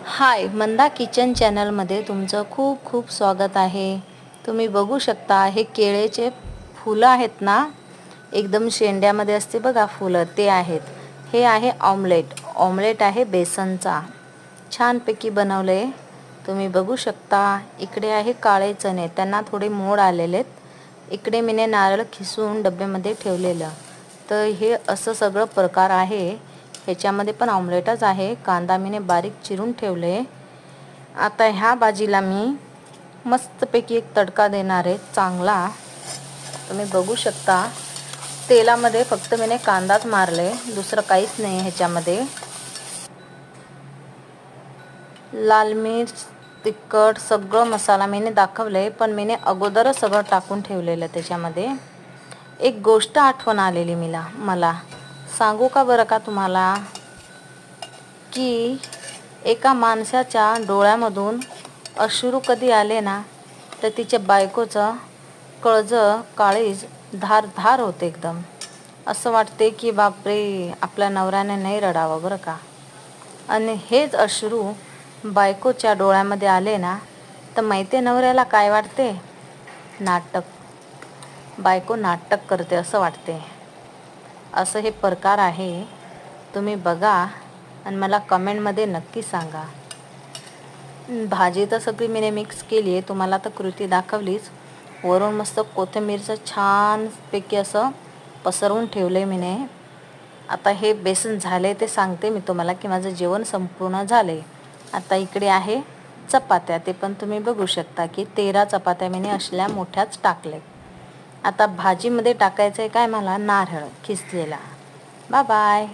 हाय, मंदा kitchen चॅनलमध्ये तुमचं खूप खूप स्वागत आहे. तुम्ही बघू शकता हे केळेचे फुलं आहेत ना, एकदम शेंड्यामध्ये असते बघा फुलं, ते आहेत. हे आहे ऑमलेट आहे बेसनचा. छानपैकी बनवले. तुम्ही बघू शकता. इकडे आहे काळे चणे, त्यांना थोडे मोड आलेले आहेत. इकडे मीने नारळ खिसून डब्यामध्ये ठेवलेलं. तर हे असं सगळं प्रकार आहे. ह्याच्यामध्ये पण ऑमलेटच आहे. कांदा मीने बारीक चिरून ठेवले. आता ह्या भाजीला मी मस्तपैकी एक तडका देणार आहे चांगला. तुम्ही बघू शकता. तेलामध्ये फक्त मीने कांदाच मारले, दुसरं काहीच नाही ह्याच्यामध्ये. लाल मिर्च, तिखट सगळं मसाला मीने दाखवले, पण मीने अगोदरच सगळं टाकून ठेवलेलं त्याच्यामध्ये. एक गोष्ट आठवण आलेली मला सांगू का बरं का तुम्हाला, की एका माणसाच्या डोळ्यामधून अश्रू कधी आले ना, तर तिच्या बायकोचं कळजं काळीज धार होते एकदम. असं वाटते की बापरे, आपल्या नवऱ्याने नाही रडावं बरं का. आणि हेच अश्रू बायकोच्या डोळ्यामध्ये आले ना, तर माहिती नवऱ्याला काय वाटते, नाटक. बायको नाटक करते असं वाटते. असं हे प्रकार आहे. तुम्ही बघा आणि मला कमेंटमध्ये नक्की सांगा. भाजी तर सगळी मीने मिक्स केली आहे, तुम्हाला तर कृती दाखवलीच. वरून मस्त कोथिंबीरचं छानपैकी असं पसरवून ठेवलं आहे मीने. आता हे बेसन झाले ते सांगते मी तुम्हाला, की माझं जेवण संपूर्ण झाले. आता इकडे आहे चपात्या, ते पण तुम्ही बघू शकता की 13 चपात्या मीने असल्या मोठ्याच टाकले. आता भाजीमध्ये टाकायचं आहे काय मला, नारळ खिसलेला. Bye bye.